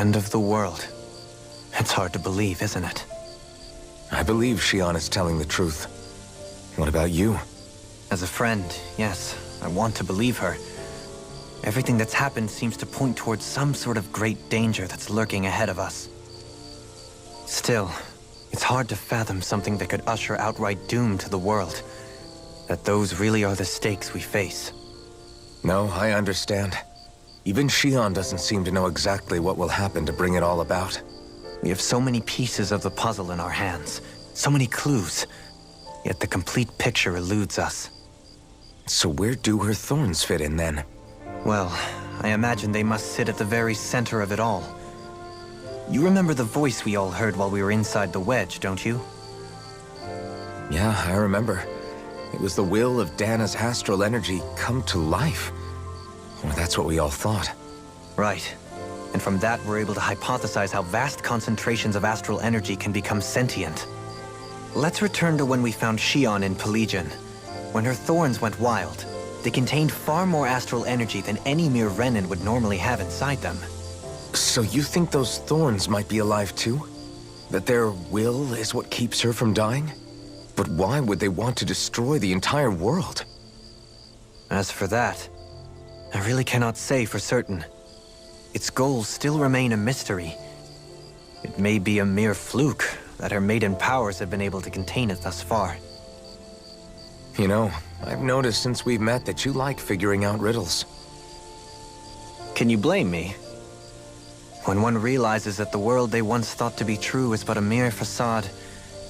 end of the world. It's hard to believe, isn't it? I believe Shion is telling the truth. What about you? As a friend, yes, I want to believe her. Everything that's happened seems to point towards some sort of great danger that's lurking ahead of us. Still, it's hard to fathom something that could usher outright doom to the world. That those really are the stakes we face. No, I understand. Even Shion doesn't seem to know exactly what will happen to bring it all about. We have so many pieces of the puzzle in our hands, so many clues, yet the complete picture eludes us. So where do her thorns fit in then? Well, I imagine they must sit at the very center of it all. You remember the voice we all heard while we were inside the wedge, don't you? Yeah, I remember. It was the will of Dana's astral energy come to life. Well, that's what we all thought. Right. And from that, we're able to hypothesize how vast concentrations of astral energy can become sentient. Let's return to when we found Shion in Pelagian. When her thorns went wild, they contained far more astral energy than any mere Renin would normally have inside them. So you think those thorns might be alive too? That their will is what keeps her from dying? But why would they want to destroy the entire world? As for that, I really cannot say for certain. Its goals still remain a mystery. It may be a mere fluke that her maiden powers have been able to contain it thus far. You know, I've noticed since we've met that you like figuring out riddles. Can you blame me? When one realizes that the world they once thought to be true is but a mere facade,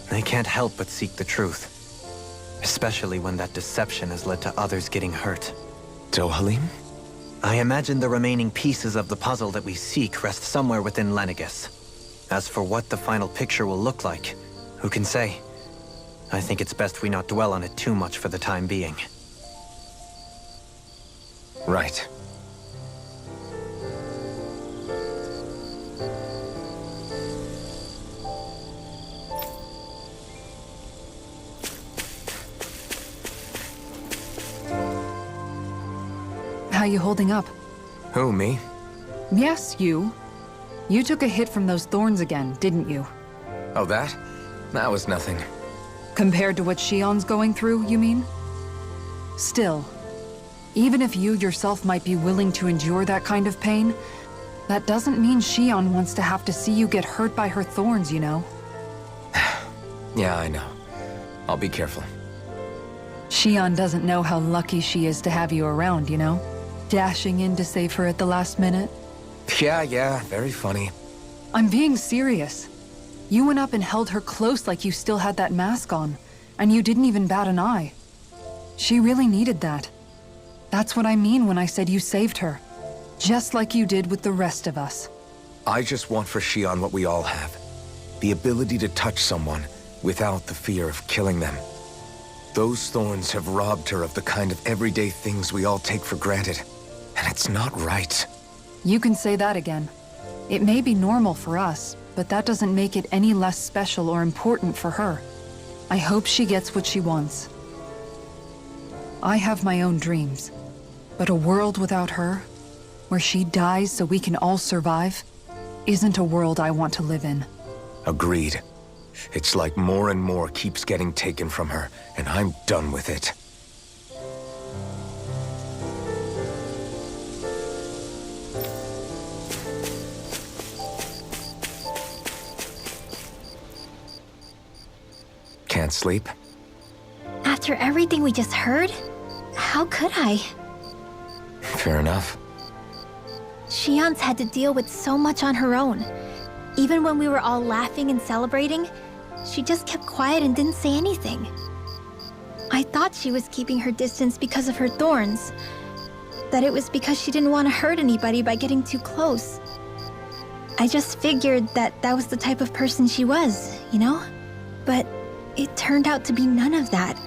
they can't help but seek the truth. Especially when that deception has led to others getting hurt. Dohalim? I imagine the remaining pieces of the puzzle that we seek rest somewhere within Lenegis. As for what the final picture will look like, who can say? I think it's best we not dwell on it too much for the time being. Right. How you holding up? Who, me? Yes, you. You took a hit from those thorns again, didn't you? Oh, that? That was nothing. Compared to what Shion's going through, you mean? Still, even if you yourself might be willing to endure that kind of pain, that doesn't mean Shion wants to have to see you get hurt by her thorns, you know? Yeah, I know. I'll be careful. Shion doesn't know how lucky she is to have you around, you know? Dashing in to save her at the last minute. Yeah, very funny. I'm being serious. You went up and held her close like you still had that mask on, and you didn't even bat an eye. She really needed that. That's what I mean when I said you saved her. Just like you did with the rest of us. I just want for Shion what we all have. The ability to touch someone without the fear of killing them. Those thorns have robbed her of the kind of everyday things we all take for granted. And it's not right. You can say that again. It may be normal for us, but that doesn't make it any less special or important for her. I hope she gets what she wants. I have my own dreams, but a world without her, where she dies so we can all survive, isn't a world I want to live in. Agreed. It's like more and more keeps getting taken from her, and I'm done with it. Can't sleep? After everything we just heard? How could I? Fair enough. Shion's had to deal with so much on her own. Even when we were all laughing and celebrating, she just kept quiet and didn't say anything. I thought she was keeping her distance because of her thorns. That it was because she didn't want to hurt anybody by getting too close. I just figured that that was the type of person she was, you know? But it turned out to be none of that.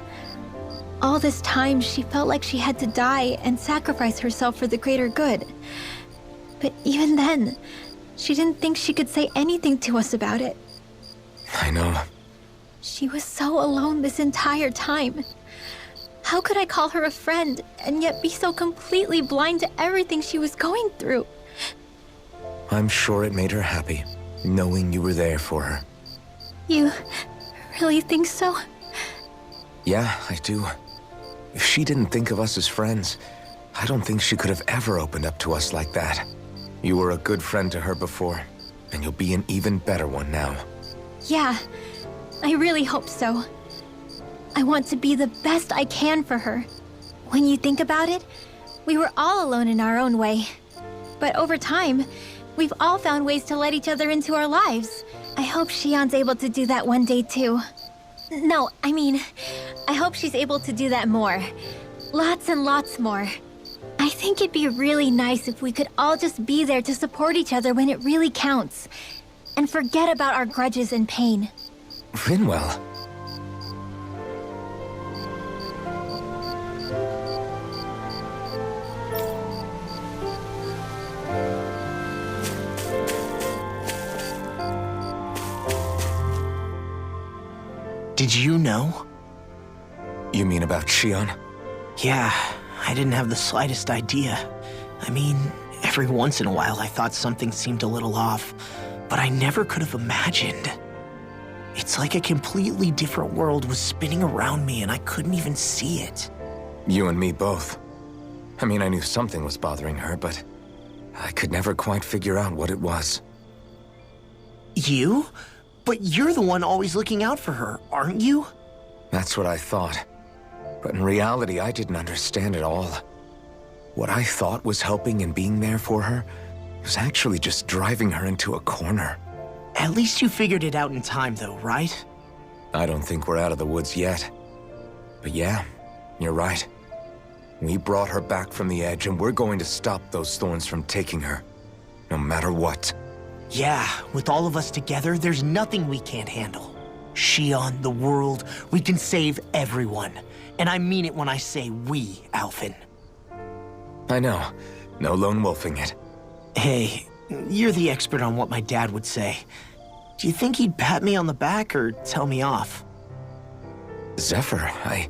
All this time, she felt like she had to die and sacrifice herself for the greater good. But even then, she didn't think she could say anything to us about it. I know. She was so alone this entire time. How could I call her a friend and yet be so completely blind to everything she was going through? I'm sure it made her happy, knowing you were there for her. You really think so? Yeah, I do. If she didn't think of us as friends, I don't think she could have ever opened up to us like that. You were a good friend to her before, and you'll be an even better one now. Yeah, I really hope so. I want to be the best I can for her. When you think about it, we were all alone in our own way. But over time, we've all found ways to let each other into our lives. I hope Shion's able to do that one day too. No, I mean, I hope she's able to do that more. Lots and lots more. I think it'd be really nice if we could all just be there to support each other when it really counts. And forget about our grudges and pain. Rinwell. Did you know? You mean about Shion? Yeah, I didn't have the slightest idea. I mean, every once in a while I thought something seemed a little off, but I never could have imagined. It's like a completely different world was spinning around me and I couldn't even see it. You and me both. I mean, I knew something was bothering her, but I could never quite figure out what it was. You? But you're the one always looking out for her, aren't you? That's what I thought. But in reality, I didn't understand it all. What I thought was helping and being there for her was actually just driving her into a corner. At least you figured it out in time, though, right? I don't think we're out of the woods yet. But yeah, you're right. We brought her back from the edge, and we're going to stop those thorns from taking her, no matter what. Yeah, with all of us together, there's nothing we can't handle. Shion, the world, we can save everyone. And I mean it when I say we, Alphen. I know. No lone wolfing it. Hey, you're the expert on what my dad would say. Do you think he'd pat me on the back or tell me off? Zephyr, I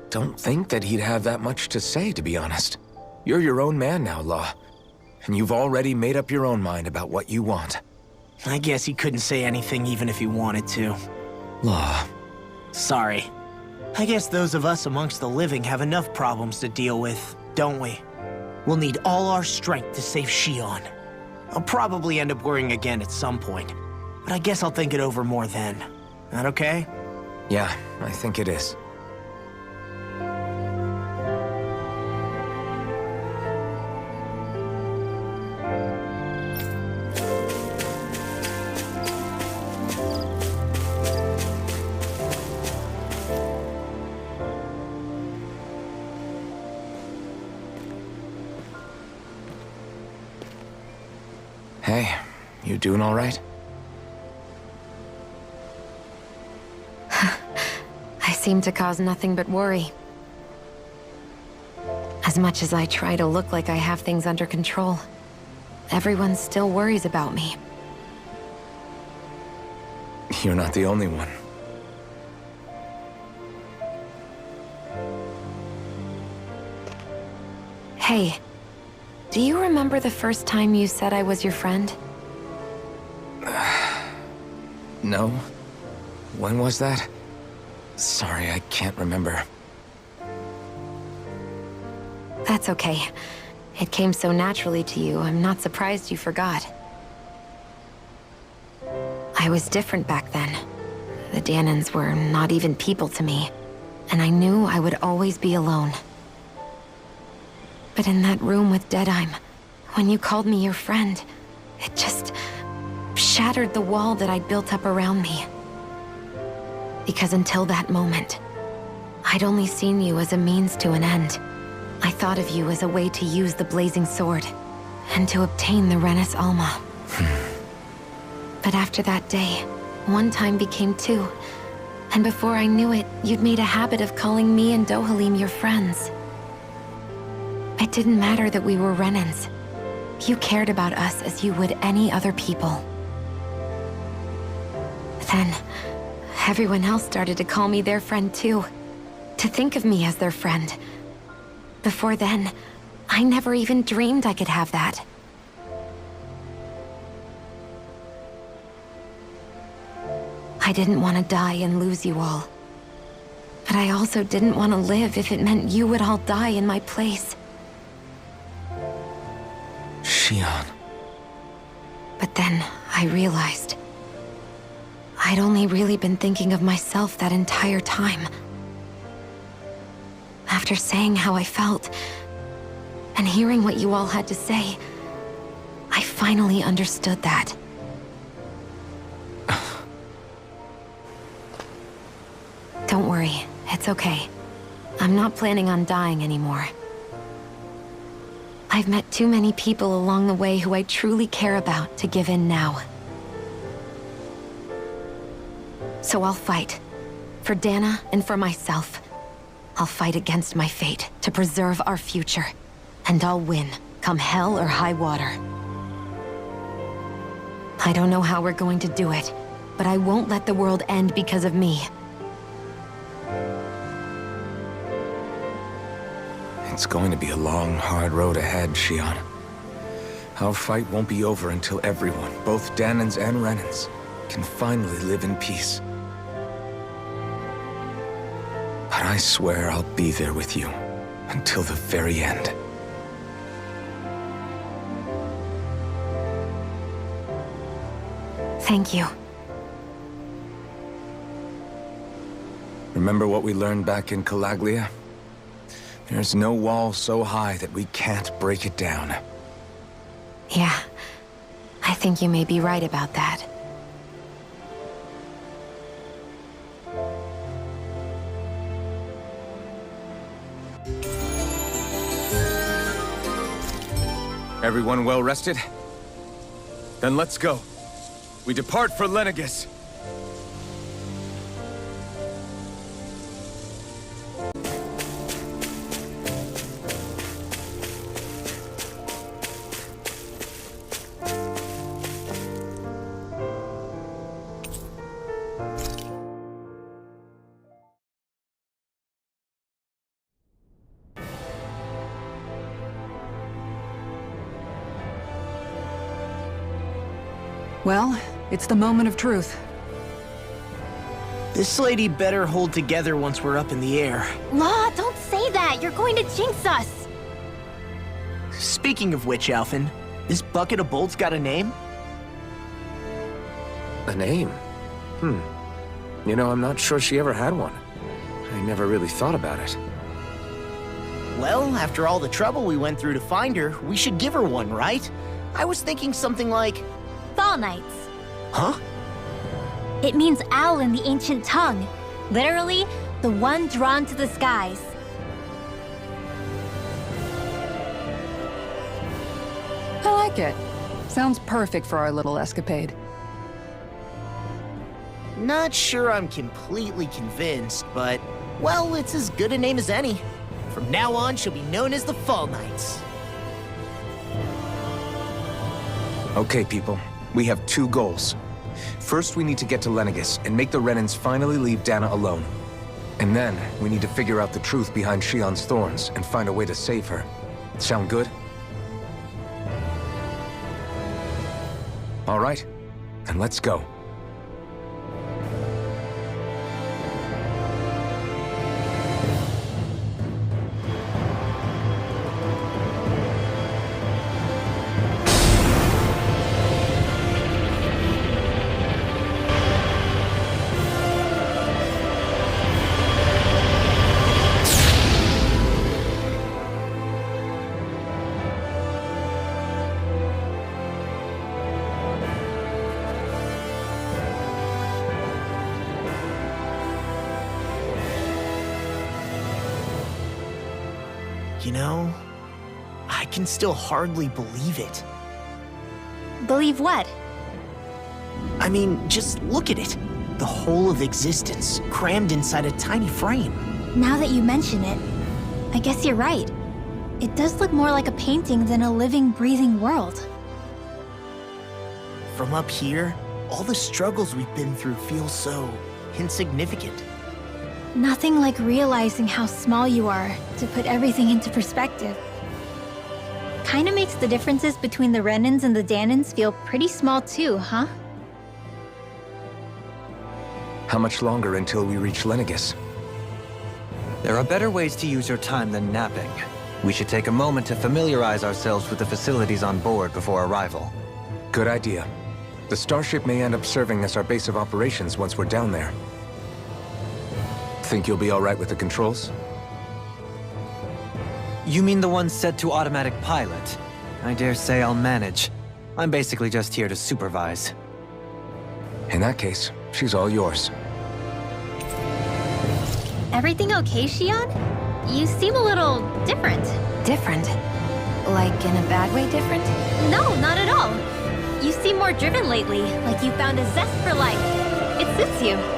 don't think that he'd have that much to say, to be honest. You're your own man now, Law. And you've already made up your own mind about what you want. I guess he couldn't say anything even if he wanted to. Law. Sorry. I guess those of us amongst the living have enough problems to deal with, don't we? We'll need all our strength to save Shion. I'll probably end up worrying again at some point, but I guess I'll think it over more then. That okay? Yeah, I think it is. Hey, you doing all right? I seem to cause nothing but worry. As much as I try to look like I have things under control, everyone still worries about me. You're not the only one. Hey, do you remember the first time you said I was your friend? No? When was that? Sorry, I can't remember. That's okay. It came so naturally to you, I'm not surprised you forgot. I was different back then. The Danans were not even people to me, and I knew I would always be alone. But in that room with Deadheim, when you called me your friend, it just shattered the wall that I'd built up around me. Because until that moment, I'd only seen you as a means to an end. I thought of you as a way to use the blazing sword, and to obtain the Renis Alma. But after that day, one time became two, and before I knew it, you'd made a habit of calling me and Dohalim your friends. It didn't matter that we were Renans. You cared about us as you would any other people. Then, everyone else started to call me their friend too. To think of me as their friend. Before then, I never even dreamed I could have that. I didn't want to die and lose you all. But I also didn't want to live if it meant you would all die in my place. Shion. But then I realized I'd only really been thinking of myself that entire time. After saying how I felt, and hearing what you all had to say, I finally understood that. Don't worry, it's okay. I'm not planning on dying anymore. I've met too many people along the way who I truly care about to give in now. So I'll fight. For Dana and for myself. I'll fight against my fate to preserve our future. And I'll win, come hell or high water. I don't know how we're going to do it, but I won't let the world end because of me. It's going to be a long, hard road ahead, Shion. Our fight won't be over until everyone, both Danans and Renans, can finally live in peace. But I swear I'll be there with you until the very end. Thank you. Remember what we learned back in Calaglia? There's no wall so high that we can't break it down. Yeah, I think you may be right about that. Everyone well rested? Then let's go. We depart for Lenegus. Well, it's the moment of truth. This lady better hold together once we're up in the air. Law, don't say that! You're going to jinx us! Speaking of which, Alphen, this bucket of bolts got a name? A name? You know, I'm not sure she ever had one. I never really thought about it. Well, after all the trouble we went through to find her, we should give her one, right? I was thinking something like... Fall Knights. Huh? It means owl in the ancient tongue. Literally, the one drawn to the skies. I like it. Sounds perfect for our little escapade. Not sure I'm completely convinced, but, well, it's as good a name as any. From now on, she'll be known as the Fall Knights. Okay, people. We have two goals. First, we need to get to Lenegus and make the Renans finally leave Dana alone. And then, we need to figure out the truth behind Shion's thorns and find a way to save her. Sound good? All right, then let's go. You know, I can still hardly believe it. Believe what? I mean, just look at it. The whole of existence, crammed inside a tiny frame. Now that you mention it, I guess you're right. It does look more like a painting than a living, breathing world. From up here, all the struggles we've been through feel so insignificant. Nothing like realizing how small you are to put everything into perspective. Kinda makes the differences between the Renans and the Danans feel pretty small too, huh? How much longer until we reach Lenegis? There are better ways to use your time than napping. We should take a moment to familiarize ourselves with the facilities on board before arrival. Good idea. The starship may end up serving as our base of operations once we're down there. Think you'll be all right with the controls? You mean the one set to automatic pilot? I dare say I'll manage. I'm basically just here to supervise. In that case, she's all yours. Everything okay, Shion? You seem a little different. Different? Like in a bad way different? No, not at all. You seem more driven lately, like you found a zest for life. It suits you.